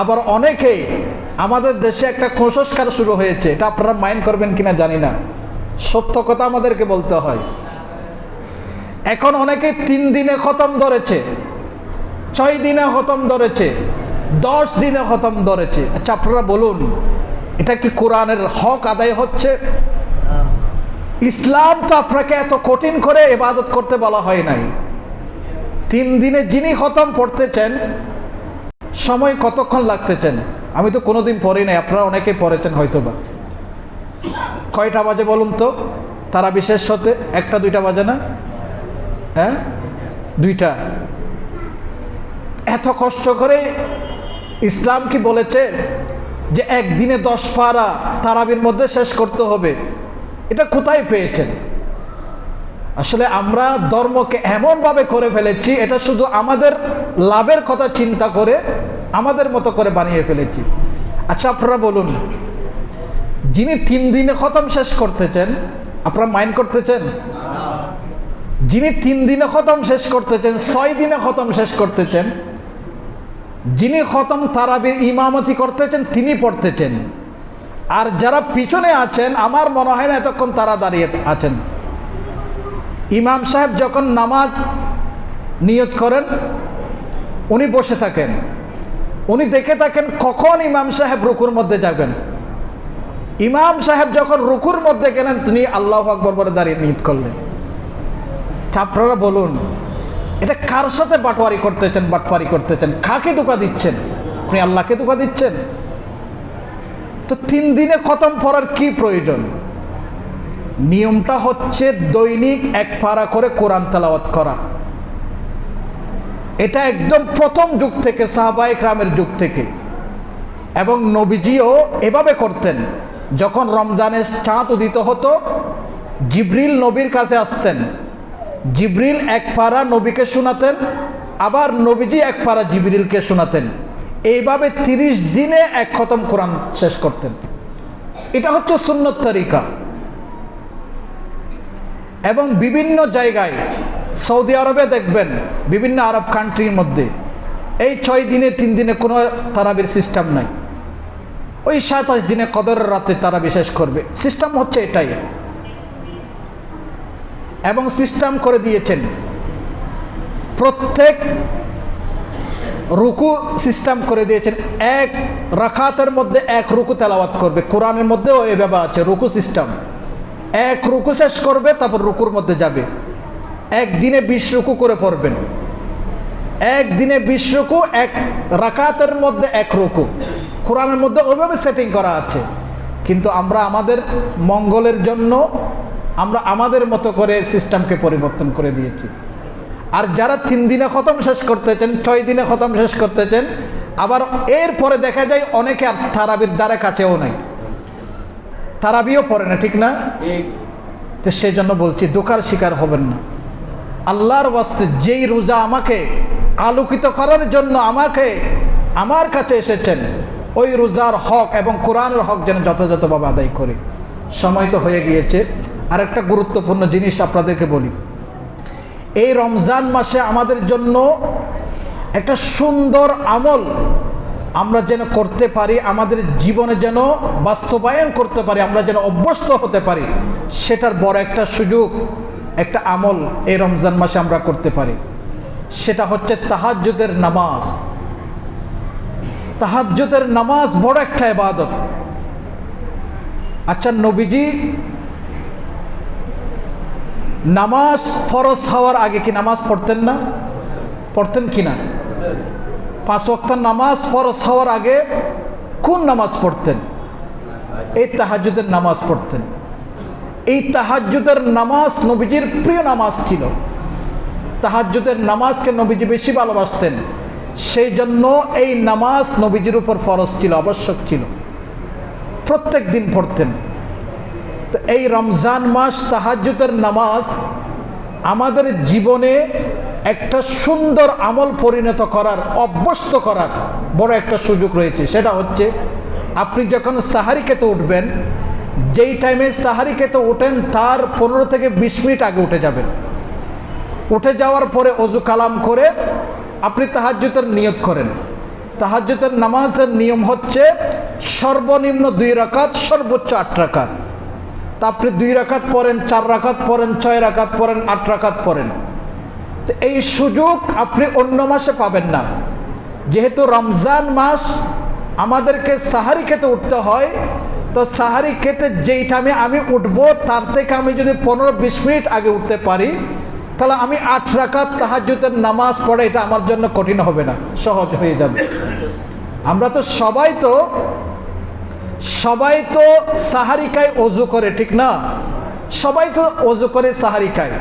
আবার অনেকেই, আমাদের দেশে একটা কুসংস্কার শুরু হয়েছে, এটা আপনারা মাইন্ড করবেন কিনা জানি না, সত্য কথা আমাদেরকে বলতে হয়। এখন অনেকে ৩ দিনে খতম ধরেছে, ৬ দিনে খতম ধরেছে, ১০ দিনে খতম ধরেছে। আচ্ছা আপনারা বলুন, এটা কি কোরআনের হক আদায় হচ্ছে? ইসলাম তো আপনাকে এত কঠিন করে ইবাদত করতে বলা হয় নাই। 3 দিনে যিনি খতম পড়তেছেন, সময় কতক্ষণ লাগতেছেন? আমি তো কোনোদিন পড়ি নাই, আপনারা অনেকে পড়েছেন হয়তোবা। কয়টা বাজে বলুন তো তারা বিশেষ হতে? 1টা-2টা বাজে না? হ্যাঁ, 2টা। এত কষ্ট করে ইসলাম কি বলেছে যে একদিনে 10 পারা তারাবির মধ্যে শেষ করতে হবে? এটা কোথায় পেয়েছেন? আসলে আমরা ধর্মকে এমনভাবে করে ফেলেছি, এটা শুধু আমাদের লাভের কথা চিন্তা করে আমাদের মতো করে বানিয়ে ফেলেছি। আচ্ছা আপনারা বলুন, যিনি 3 দিনে খতম শেষ করতেছেন, আপনারা মাইন্ড করতেছেন? যিনি 3 দিনে খতম শেষ করতেছেন, 6 দিনে খতম শেষ করতেছেন, যিনি খতম তারাবির ইমামতি করতেছেন তিনি পড়তেছেন, আর যারা পিছনে আছেন আমার মনে হয় না এতক্ষণ তারা দাঁড়িয়ে আছেন। ইমাম সাহেব যখন নামাজ নিয়ত করেন উনি বসে থাকেন, উনি দেখে থাকেন কখন ইমাম সাহেব রুকুর মধ্যে যাবেন। ইমাম সাহেব যখন রুকুর মধ্যে গেলেন তিনি আল্লাহু আকবার বলে দাঁড়িয়ে নিয়ত করলেন। আপনারা বলুন এটা কার সাথে বাটপারি করতেছেন, কাকে ধোঁকা দিচ্ছেন? আপনি আল্লাহকে ধোঁকা দিচ্ছেন। তো 3 দিনে খতম পড়ার কি প্রয়োজন? নিয়মটা হচ্ছে দৈনিক 1 পারা করে কোরআন তেলাওয়াত করা। এটা একদম প্রথম যুগ থেকে, সাহাবায়ে কেরামের যুগ থেকে, এবং নবীজিও এভাবে করতেন। যখন রমজানের চাঁদ উদিত হতো জিবরিল নবীর কাছে আসতেন, জিবরিল 1 পারা নবীকে শোনাতেন, আবার নবীজি 1 পারা জিবরিলকে শোনাতেন। এইভাবে 30 দিনে 1 খতম কোরআন শেষ করতেন। এটা হচ্ছে সুন্নত তরিকা। এবং বিভিন্ন জায়গায়, সৌদি আরবে দেখবেন, বিভিন্ন আরব কান্ট্রির মধ্যে এই 6 দিনে 3 দিনে কোনো তারাবির সিস্টেম নাই। ওই 27 দিনে কদরের রাতে তারা বিশেষ করবে, সিস্টেম হচ্ছে এটাই। এবং সিস্টেম করে দিয়েছেন প্রত্যেক রুকু সিস্টেম করে দিয়েছেন, 1 রাকাতের মধ্যে 1 রুকু তেলাওয়াত করবে। কোরআনের মধ্যেও এভাবে আছে রুকু সিস্টেম। 1 রুকু শেষ করবে, তারপর রুকুর মধ্যে যাবে। একদিনে 20 রুকু করে পড়বেন, একদিনে 20 রুকু, 1 রাকাতের মধ্যে 1 রুকু। কোরআনের মধ্যে ওইভাবে সেটিং করা আছে। কিন্তু আমরা আমাদের মঙ্গলের জন্য আমরা আমাদের মতো করে সিস্টেমকে পরিবর্তন করে দিয়েছি। আর যারা 3 দিনে খতম শেষ করতেছেন, 6 দিনে খতম শেষ করতেছেন, আবার এরপরে দেখা যায় অনেকে আর তারাবির দ্বারে কাছেও নাই, তারাবিও পড়ে না, ঠিক না? তো সেই জন্য বলছি ধোঁকার শিকার হবেন না। আল্লাহর ওয়াস্তে যেই রোজা আমাকে আলোকিত করার জন্য আমার কাছে এসেছেন, ওই রোজার হক এবং কোরআনের হক যেন যথাযথভাবে আদায় করি। সময় তো হয়ে গিয়েছে। আর একটা গুরুত্বপূর্ণ জিনিস আপনাদেরকে বলি, এই রমজান মাসে আমাদের জন্য একটা সুন্দর আমল আমরা যেন করতে পারি, আমাদের জীবনে যেন বাস্তবায়ন করতে পারি, আমরা যেন অভ্যস্ত হতে পারি, সেটার বড় একটা সুযোগ, একটা আমল এই রমজান মাসে আমরা করতে পারি। সেটা হচ্ছে তাহাজ্জুদের নামাজ। তাহাজ্জুদের নামাজ বড় একটা ইবাদত। আচ্ছা, নবীজি নামাজ ফরজ হওয়ার আগে কি নামাজ পড়তেন না? পড়তেন কি না? 5 ওয়াক্ত নামাজ ফরজ হওয়ার আগে কোন নামাজ পড়তেন? এই তাহাজ্জুদের নামাজ পড়তেন। এই তাহাজ্জুদের নামাজ নবীজির প্রিয় নামাজ ছিল। তাহাজ্জুদের নামাজকে নবীজি বেশি ভালোবাসতেন, সেই জন্য এই নামাজ নবীজির উপর ফরজ ছিল, আবশ্যক ছিল, প্রত্যেক দিন পড়তেন। তো এই রমজান মাস তাহাজ্জুদের নামাজ আমাদের জীবনে একটা সুন্দর আমল পরিণত করার, অভ্যস্ত করার বড় একটা সুযোগ রয়েছে। সেটা হচ্ছে আপনি যখন সাহারি খেতে উঠবেন, যেই টাইমে সাহারি খেতে ওঠেন তার 15 থেকে 20 মিনিট আগে উঠে যাবেন। উঠে যাওয়ার পরে অজু কালাম করে আপনি তাহাজ্জুদের নিয়ত করেন। তাহাজ্জুদের নামাজের নিয়ম হচ্ছে সর্বনিম্ন 2 রাকাত, সর্বোচ্চ 8 রাকাত। তা আপনি 2 রাকাত পড়েন, 4 রাকাত পড়েন, 6 রাকাত পড়েন, 8 রাকাত পড়েন। তো এই সুযোগ আপনি অন্য মাসে পাবেন না। যেহেতু রমজান মাস আমাদেরকে সাহারি খেতে উঠতে হয়, তো সাহারি খেতে যেই টাইমে আমি উঠবো তার থেকে আমি যদি 15-20 মিনিট আগে উঠতে পারি, তাহলে আমি 8 রাকাত তাহাজ্জুদের নামাজ পড়ে এটা আমার জন্য কঠিন হবে না, সহজ হয়ে যাবে। আমরা তো সবাই তো সাহারি খায় অজু করে, ঠিক না? সবাই তো অজু করে সাহারি খায়।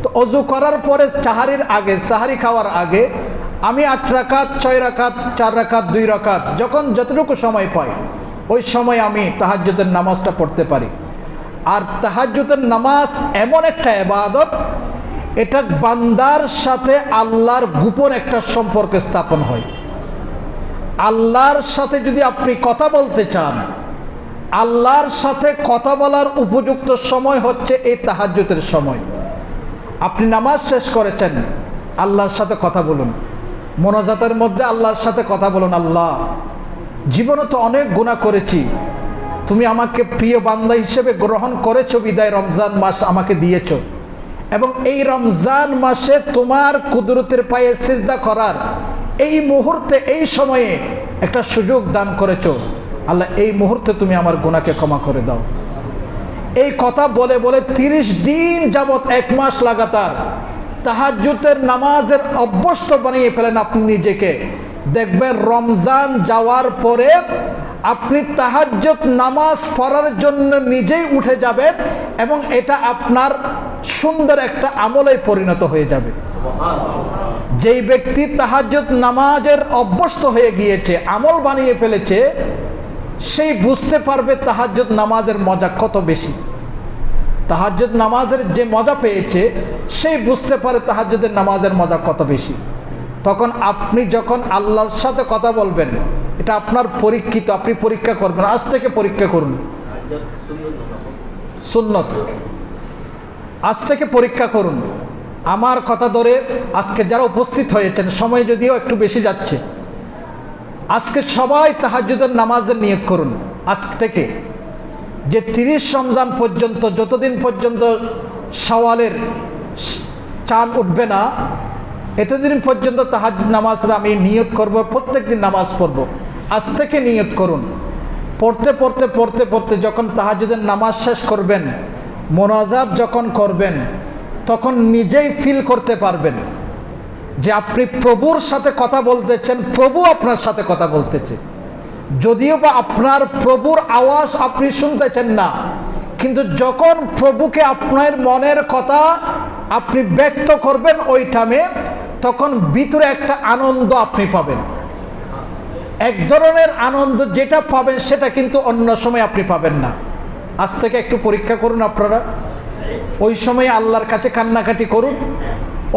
তো অজু করার পরে সাহারির আগে, সাহারি খাওয়ার আগে আমি 8 রাকাত, 6 রাকাত, 4 রাকাত, 2 রাকাত যখন যতটুকু সময় পাই ওই সময় আমি তাহাজ্জুদের নামাজটা পড়তে পারি। আর তাহাজ্জুদের নামাজ এমন একটা ইবাদত, এটা বান্দার সাথে আল্লাহর গোপন একটা সম্পর্ক স্থাপন হয়। আল্লাহর সাথে যদি আপনি কথা বলতে চান, আল্লাহর সাথে কথা বলার উপযুক্ত সময় হচ্ছে এই তাহাজ্জুদের সময়। আপনি নামাজ শেষ করেছেন, আল্লাহর সাথে কথা বলুন, মোনাজাতের মধ্যে আল্লাহর সাথে কথা বলুন। আল্লাহ, জীবনে তো অনেক গুনাহ করেছি, তুমি আমাকে প্রিয় বান্দা হিসেবে গ্রহণ করেছো বিদায় রমজান মাস আমাকে দিয়েছো। এবং এই রমজান মাসে তোমার কুদরতের পায়ে সিজদা করার এই মুহূর্তে, এই সময়ে একটা সুযোগ দান করেছো। আল্লাহ, এই মুহূর্তে তুমি আমার গুনাহকে ক্ষমা করে দাও। এই কথা বলে বলে 30 দিন যাবত, 1 মাস লাগাতার তাহাজ্জুদের নামাজের অভ্যস্ত বানিয়ে ফেলেন আপনি নিজেকে। দেখবেন রমজান যাওয়ার পরে আপনি তাহাজ্জুদ নামাজ পড়ার জন্য নিজেই উঠে যাবেন এবং এটা আপনার সুন্দর একটা আমলে পরিণত হয়ে যাবে। যেই ব্যক্তি তাহাজ্জুদ নামাজের অভ্যস্ত হয়ে গিয়েছে, আমল বানিয়ে ফেলেছে, সেই বুঝতে পারবে তাহাজ্জুদ নামাজের মজা কত বেশি। তাহাজ্জুদ নামাজের যে মজা পেয়েছে সেই বুঝতে পারে তাহাজ্জুদের নামাজের মজা কত বেশি। তখন আপনি যখন আল্লাহর সাথে কথা বলবেন, এটা আপনার পরীক্ষিত, আপনি পরীক্ষা করবেন। আজ থেকে পরীক্ষা করুন, সুন্নত, আজ থেকে পরীক্ষা করুন। আমার কথা ধরে আজকে যারা উপস্থিত হয়েছেন, সময় যদিও একটু বেশি যাচ্ছে, আজকে সবাই তাহাজ্জুদের নামাজের নিয়ত করুন আজ থেকে, যে 30 রমজান পর্যন্ত, যতদিন পর্যন্ত শাওয়ালের চাঁদ উঠবে না, এতদিন পর্যন্ত তাহাজ্জুদ নামাজের আমি নিয়ত করব, প্রত্যেক দিন নামাজ পড়ব। আজ থেকে নিয়ত করুন। পড়তে পড়তে পড়তে পড়তে যখন তাহাজ্জুদের নামাজ শেষ করবেন, মোনাজাত যখন করবেন, তখন নিজেই ফিল করতে পারবেন যে আপনি প্রভুর সাথে কথা বলতেছেন, প্রভু আপনার সাথে কথা বলতেছে। যদিও বা আপনার প্রভুর আওয়াজ আপনি শুনতেছেন না, কিন্তু যখন প্রভুকে আপনার মনের কথা আপনি ব্যক্ত করবেন ওই টাইমে, তখন ভিতরে একটা আনন্দ আপনি পাবেন। এক ধরনের আনন্দ যেটা পাবেন সেটা কিন্তু অন্য সময় আপনি পাবেন না। আজ থেকে একটু পরীক্ষা করুন আপনারা। ওই সময় আল্লাহর কাছে কান্নাকাটি করুন।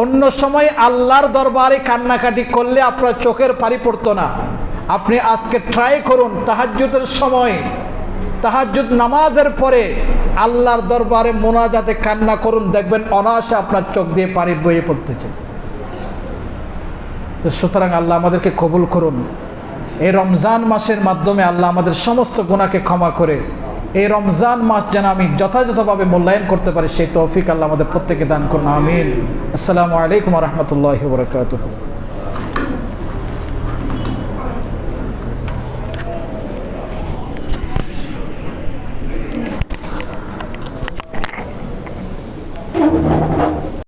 অন্য সময় আল্লাহর দরবারে কান্নাকাটি করলে আপনার চোখের পানি পড়তো না। আপনি আজকে ট্রাই করুন, তাহাজ্জুদের সময়, তাহাজ্জুদ নামাজের পরে আল্লাহর দরবারে মোনাজাতে কান্না করুন, দেখবেন অনায়াসে আপনার চোখ দিয়ে পানি বয়ে পড়তেছে। তো সুতরাং আল্লাহ আমাদেরকে কবুল করুন। এই রমজান মাসের মাধ্যমে আল্লাহ আমাদের সমস্ত গুনাহকে ক্ষমা করে এই রমজান মাস যেন আমি যথাযথভাবে মূল্যায়ন করতে পারি, সেই তৌফিক আল্লাহ আমাদের প্রত্যেকে দান করুন। আমিন। আসসালামু আলাইকুম ওয়া রাহমাতুল্লাহি ওয়া বারাকাতুহু।